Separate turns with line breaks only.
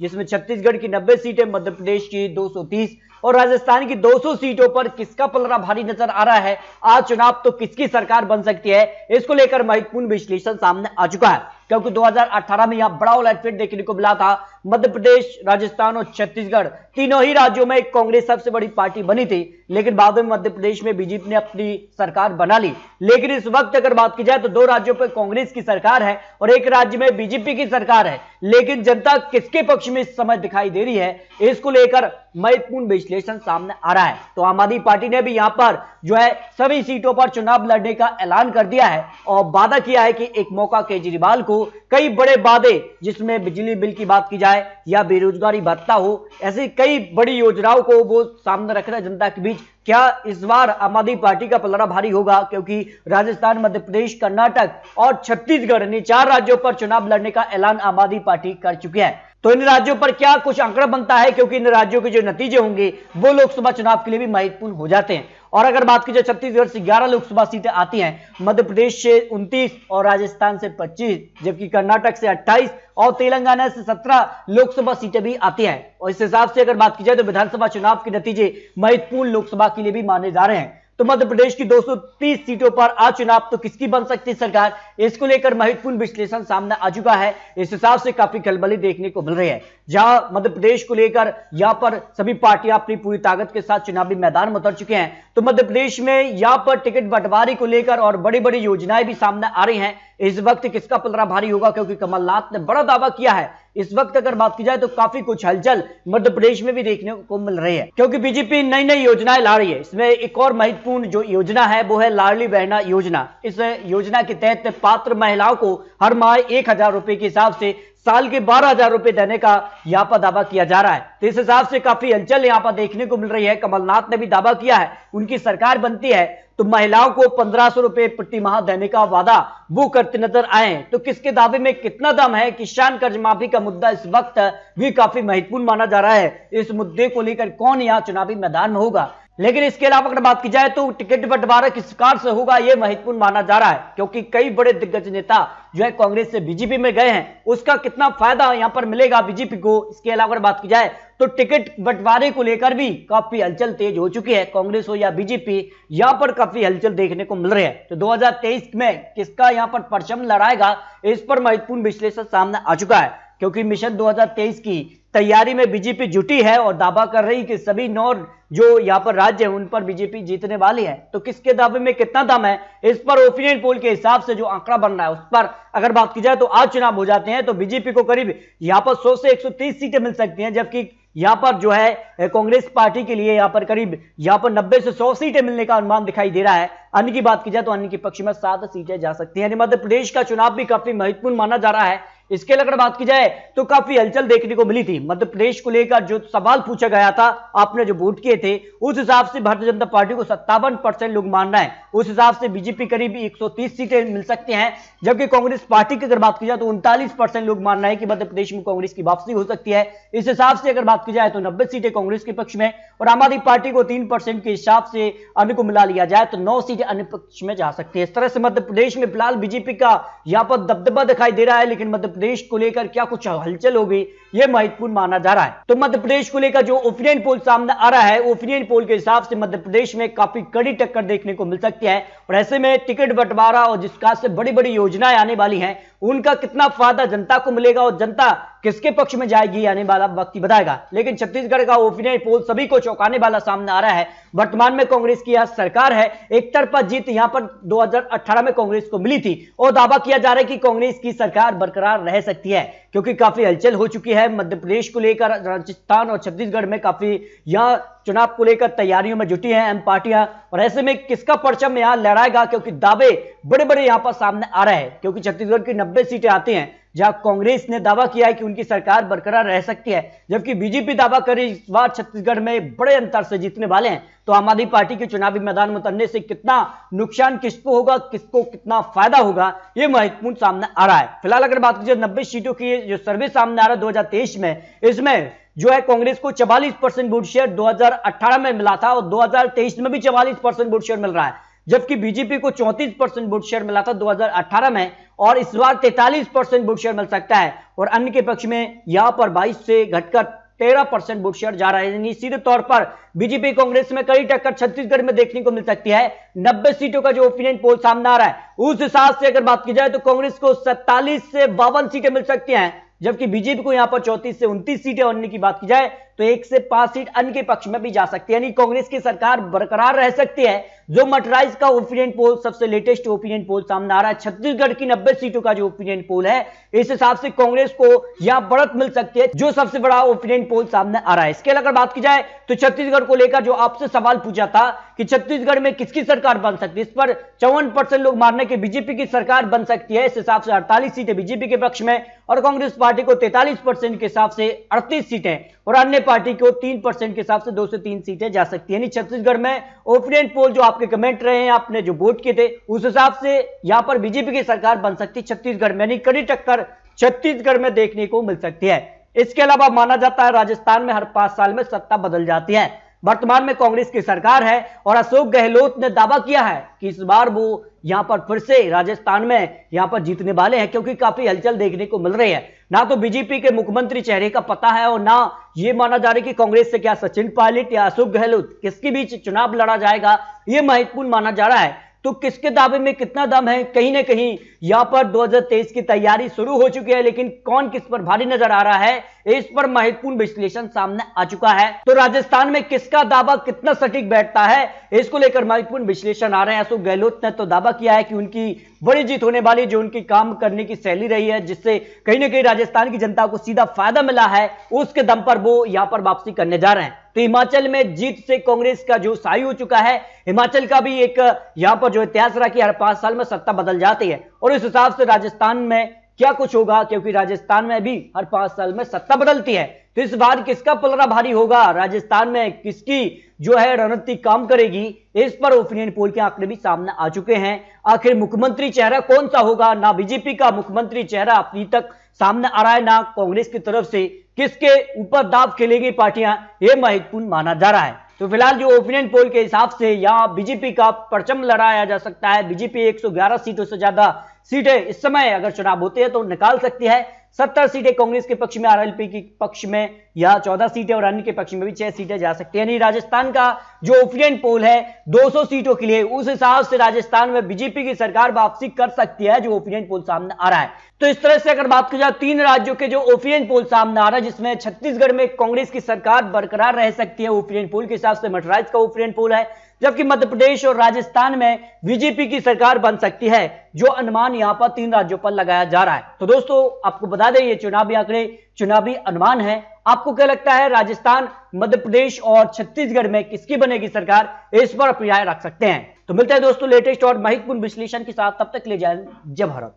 जिसमें छत्तीसगढ़ की 90 सीटें, मध्य प्रदेश की 230 और राजस्थान की 200 सीटों पर किसका पलड़ा भारी नजर आ रहा है। आज चुनाव तो किसकी सरकार बन सकती है, इसको लेकर महत्वपूर्ण विश्लेषण सामने आ चुका है, क्योंकि 2018 में यहां बड़ा उलटफेर देखने को मिला था। मध्य प्रदेश, राजस्थान और छत्तीसगढ़ तीनों ही राज्यों में कांग्रेस सबसे बड़ी पार्टी बनी थी, लेकिन बाद में मध्य प्रदेश में बीजेपी ने अपनी सरकार बना ली। लेकिन इस वक्त अगर बात की जाए तो 2 राज्यों पर कांग्रेस की सरकार है और 1 राज्य में बीजेपी की सरकार है, लेकिन जनता किसके पक्ष में इस समय दिखाई दे रही है, इसको लेकर महत्वपूर्ण विश्लेषण सामने आ रहा है। तो आम आदमी पार्टी ने भी यहां पर जो है सभी सीटों पर चुनाव लड़ने का ऐलान कर दिया है और वादा किया है कि एक मौका केजरीवाल को, कई बड़े वादे जिसमें बिजली बिल की बात की जाए या बेरोजगारी भत्ता हो, ऐसी कई बड़ी योजनाओं को वो सामने रख रहे हैं जनता के बीच। क्या इस बार आम आदमी पार्टी का पलड़ा भारी होगा, क्योंकि राजस्थान, मध्य प्रदेश, कर्नाटक और छत्तीसगढ़ इन 4 राज्यों पर चुनाव लड़ने का ऐलान आम आदमी पार्टी कर चुकी है। तो इन राज्यों पर क्या कुछ आंकड़ा बनता है, क्योंकि इन राज्यों के जो नतीजे होंगे वो लोकसभा चुनाव के लिए भी महत्वपूर्ण हो जाते हैं। और अगर बात की जाए छत्तीसगढ़ से 11 लोकसभा सीटें आती हैं, मध्य प्रदेश से 29 और राजस्थान से 25, जबकि कर्नाटक से 28 और तेलंगाना से 17 लोकसभा सीटें भी आती हैं। और इस हिसाब से अगर बात की जाए तो विधानसभा चुनाव के नतीजे महत्वपूर्ण लोकसभा के लिए भी माने जा रहे हैं। तो मध्य प्रदेश की 230 सीटों पर आज चुनाव तो किसकी बन सकती है सरकार, इसको लेकर महत्वपूर्ण विश्लेषण सामने आ चुका है। इस हिसाब से काफी खलबली देखने को मिल रही है, जहां मध्य प्रदेश को लेकर यहां पर सभी पार्टियां अपनी पूरी ताकत के साथ चुनावी मैदान में उतर चुके हैं। तो मध्य प्रदेश में यहां पर टिकट बंटवारे को लेकर और बड़ी बड़ी योजनाएं भी सामने आ रही हैं। इस वक्त किसका पलड़ा भारी होगा, क्योंकि कमलनाथ ने बड़ा दावा किया है। इस वक्त अगर बात की जाए तो काफी कुछ हलचल मध्य प्रदेश में भी देखने को मिल रही है, क्योंकि बीजेपी नई नई योजनाएं ला रही है। इसमें एक और महत्वपूर्ण जो योजना है वो है लाडली बहना योजना। इस योजना के तहत पात्र महिलाओं को हर माह 1000 रुपए के हिसाब से साल के 12,000 रुपए देने का यहाँ पर दावा किया जा रहा है। तो इस हिसाब से काफी हलचल यहाँ पर देखने को मिल रही है। कमलनाथ ने भी दावा किया है उनकी सरकार बनती है तो महिलाओं को 1500 रुपए प्रति माह देने का वादा वो करते नजर आए। तो किसके दावे में कितना दम है। किसान कर्ज माफी का मुद्दा इस वक्त भी काफी महत्वपूर्ण माना जा रहा है। इस मुद्दे को लेकर कौन यहाँ चुनावी मैदान में होगा, लेकिन इसके अलावा अगर बात की जाए तो टिकट बंटवारा किस प्रकार से होगा यह महत्वपूर्ण माना जा रहा है, क्योंकि कई बड़े दिग्गज नेता जो है कांग्रेस से बीजेपी में गए हैं, उसका कितना फायदा यहां पर मिलेगा बीजेपी को। इसके अलावा अगर बात की जाए तो टिकट बंटवारे को लेकर भी काफी हलचल तेज हो चुकी है। कांग्रेस हो या बीजेपी, यहां पर काफी हलचल देखने को मिल रही है। तो 2023 में किसका यहां पर परचम लहराएगा, इस पर महत्वपूर्ण विश्लेषण सामने आ चुका है, क्योंकि मिशन 2023 की तैयारी में बीजेपी जुटी है और दावा कर रही कि सभी 9 जो यहां पर राज्य है उन पर बीजेपी जीतने वाली है। तो किसके दावे में कितना दम है, इस पर ओपिनियन पोल के हिसाब से जो आंकड़ा बन रहा है उस पर अगर बात की जाए तो आज चुनाव हो जाते हैं तो बीजेपी को करीब यहां पर 100 से 130 सीटें मिल सकती हैं, जबकि यहां पर जो है कांग्रेस पार्टी के लिए यहां पर करीब यहां पर 90 से 100 सीटें मिलने का अनुमान दिखाई दे रहा है। अन्य की बात की जाए तो अन्य के पक्ष में 7 सीटें जा सकती हैं। मध्य प्रदेश का चुनाव भी काफी महत्वपूर्ण माना जा रहा है। इसके अगर बात की जाए तो काफी हलचल देखने को मिली थी। मध्य प्रदेश को लेकर जो सवाल पूछा गया था, आपने जो वोट किए थे, उस हिसाब से भारतीय जनता पार्टी को 57% लोग मान रहे हैं। उस हिसाब से बीजेपी करीब 130 सीटें मिल सकती हैं, जबकि कांग्रेस पार्टी की अगर बात की जाए तो 39% लोग मान रहे हैं कि मध्य प्रदेश में कांग्रेस की वापसी हो सकती है। इस हिसाब से अगर बात की जाए तो 90 सीटें कांग्रेस के पक्ष में और आम आदमी पार्टी को 3% के हिसाब से अन्य को मिला लिया जाए तो 9 सीटें अन्य पक्ष में जा सकती है। इस तरह से मध्य प्रदेश में फिलहाल बीजेपी का यहां पर दबदबा दिखाई दे रहा है, लेकिन मध्य प्रदेश को लेकर क्या कुछ हलचल होगी यह महत्वपूर्ण माना जा रहा है। तो मध्य प्रदेश को लेकर जो ओपिनियन पोल सामने आ रहा है, ओपिनियन पोल के हिसाब से मध्य प्रदेश में काफी कड़ी टक्कर देखने को मिल सकती है और ऐसे में टिकट बंटवारा और जिसका से बड़ी बड़ी योजनाएं आने वाली हैं उनका कितना फायदा जनता को मिलेगा और जनता किसके पक्ष में जाएगी आने वाला वक्त ही बताएगा। लेकिन छत्तीसगढ़ का ओपिनियन पोल सभी को चौंकाने वाला सामने आ रहा है। वर्तमान में कांग्रेस की यह सरकार है, एक तरफा जीत यहां पर 2018 में कांग्रेस को मिली थी और दावा किया जा रहा है कि कांग्रेस की सरकार बरकरार रह सकती है, क्योंकि काफी हलचल हो चुकी है मध्य प्रदेश को लेकर। राजस्थान और छत्तीसगढ़ में काफी यहां चुनाव को लेकर तैयारियों में जुटी हैं एम पार्टियां, और ऐसे में किसका परचम यहां लहराएगा, क्योंकि दावे बड़े बड़े यहां पर सामने आ रहे हैं। क्योंकि छत्तीसगढ़ की 90 सीटें आती हैं जहां कांग्रेस ने दावा किया है कि उनकी सरकार बरकरार रह सकती है, जबकि बीजेपी दावा करे इस बार छत्तीसगढ़ में बड़े अंतर से जीतने वाले हैं। तो आम आदमी पार्टी के चुनावी मैदान में उतरने से कितना नुकसान किसको होगा, किसको कितना फायदा होगा, यह महत्वपूर्ण सामने आ रहा है। फिलहाल अगर बात कीजिए 90 सीटों की जो सर्वे सामने आ रहा है 2023 में, इसमें जो है कांग्रेस को 44% वोट शेयर 2018 में मिला था और 2023 में भी 44% वोट शेयर मिल रहा है। जबकि बीजेपी को 34% वोट शेयर मिला था 2018 में और इस बार 43% वोट शेयर मिल सकता है। और अन्य के पक्ष में यहां पर 22 से घटकर 13% वोट शेयर जा रहा है। यानी सीधे तौर पर बीजेपी कांग्रेस में कड़ी टक्कर छत्तीसगढ़ में देखने को मिल सकती है। 90 सीटों का जो ओपिनियन पोल सामने आ रहा है उस हिसाब से अगर बात की जाए तो कांग्रेस को 47 से 52 सीटें मिल सकती हैं, जबकि बीजेपी को यहां पर 34 से 29 सीटें। अन्य की बात की जाए तो 1 से 5 सीट अन्य के पक्ष में भी जा सकती है, यानी कांग्रेस की सरकार बरकरार रह सकती है। जो मटराइज का ओपिनियन पोल, सबसे लेटेस्ट ओपिनियन पोल सामने आ रहा है, छत्तीसगढ़ की 90 सीटों का जो ओपिनियन पोल है, इस हिसाब से कांग्रेस को यहां बढ़त मिल सकती है, जो सबसे बड़ा ओपिनियन पोल सामने आ रहा है। इसके अगर बात की जाए तो छत्तीसगढ़ को लेकर जो आपसे सवाल पूछा था कि छत्तीसगढ़ में किसकी सरकार बन सकती है, इस पर 54% लोग मान रहे हैं कि बीजेपी की सरकार बन सकती है। इस हिसाब से 48 सीटें बीजेपी के पक्ष में और कांग्रेस पार्टी को 43% के हिसाब से 38 सीटें और अन्य पार्टी को 3% के हिसाब से 2 से 3 सीटें जा सकती है। यानी छत्तीसगढ़ में ओपिनियन पोल जो आपके कमेंट रहे हैं, आपने जो वोट किए थे, उस हिसाब से यहां पर बीजेपी की सरकार बन सकती है छत्तीसगढ़ में, यानी कड़ी टक्कर छत्तीसगढ़ में देखने को मिल सकती है। इसके अलावा माना जाता है राजस्थान में हर 5 साल में सत्ता बदल जाती है। वर्तमान में कांग्रेस की सरकार है और अशोक गहलोत ने दावा किया है कि इस बार वो यहां पर फिर से राजस्थान में यहां पर जीतने वाले हैं, क्योंकि काफी हलचल देखने को मिल रही है। ना तो बीजेपी के मुख्यमंत्री चेहरे का पता है और ना ये माना जा रहा है कि कांग्रेस से क्या सचिन पायलट या अशोक गहलोत किसके बीच चुनाव लड़ा जाएगा, ये महत्वपूर्ण माना जा रहा है। तो किसके दावे में कितना दम है, कहीं ना कहीं यहां पर 2023 की तैयारी शुरू हो चुकी है, लेकिन कौन किस पर भारी नजर आ रहा है, इस पर महत्वपूर्ण विश्लेषण सामने आ चुका है। तो राजस्थान में किसका दावा कितना सटीक बैठता है, इसको लेकर महत्वपूर्ण विश्लेषण आ रहे हैं। अशोक गहलोत ने तो दावा किया है कि उनकी बड़ी जीत होने वाली, जो उनकी काम करने की शैली रही है, जिससे कहीं ना कहीं राजस्थान की जनता को सीधा फायदा मिला है, उसके दम पर वो यहां पर वापसी करने जा रहे हैं। तो हिमाचल में जीत से कांग्रेस का जो साई हो चुका है, हिमाचल का भी एक यहां पर जो इतिहास रहा कि हर 5 साल में सत्ता बदल जाती है और इस हिसाब से राजस्थान में क्या कुछ होगा, क्योंकि राजस्थान में भी हर 5 साल में सत्ता बदलती है। तो इस बार किसका पलड़ा भारी होगा, राजस्थान में किसकी जो है रणनीति काम करेगी, इस पर ओपिनियन पोल के आंकड़े भी सामने आ चुके हैं। आखिर मुख्यमंत्री चेहरा कौन सा होगा, ना बीजेपी का मुख्यमंत्री चेहरा अभी तक सामने आ रहा है, ना कांग्रेस की तरफ से किसके ऊपर दाव खेलेगी पार्टियां, यह महत्वपूर्ण माना जा रहा है। तो फिलहाल जो ओपिनियन पोल के हिसाब से यहां बीजेपी का परचम लहराया जा सकता है। बीजेपी 111 सीटों से ज्यादा सीटें इस समय अगर चुनाव होते हैं तो निकाल सकती है। 70 सीटें कांग्रेस के पक्ष में, आरएलपी के पक्ष में या 14 सीटें और अन्य के पक्ष में भी 6 सीटें जा सकती है। यानी राजस्थान का जो ओपिनियन पोल है 200 सीटों के लिए, उस हिसाब से राजस्थान में बीजेपी की सरकार वापसी कर सकती है, जो ओपिनियन पोल सामने आ रहा है। तो इस तरह से अगर बात की जाए 3 राज्यों के जो ओपिनियन पोल सामने आ रहा है, जिसमें छत्तीसगढ़ में कांग्रेस की सरकार बरकरार रह सकती है ओपिनियन पोल के हिसाब से, मटराइज का ओपिनियन पोल है, जबकि मध्य प्रदेश और राजस्थान में बीजेपी की सरकार बन सकती है, जो अनुमान यहां पर 3 राज्यों पर लगाया जा रहा है। तो दोस्तों आपको बता दें ये चुनावी आंकड़े, चुनावी अनुमान है। आपको क्या लगता है राजस्थान, मध्य प्रदेश और छत्तीसगढ़ में किसकी बनेगी सरकार, इस पर अपनी राय रख सकते हैं। तो मिलते हैं दोस्तों लेटेस्ट और महत्वपूर्ण विश्लेषण के साथ, तब तक ले जाए जय भारत।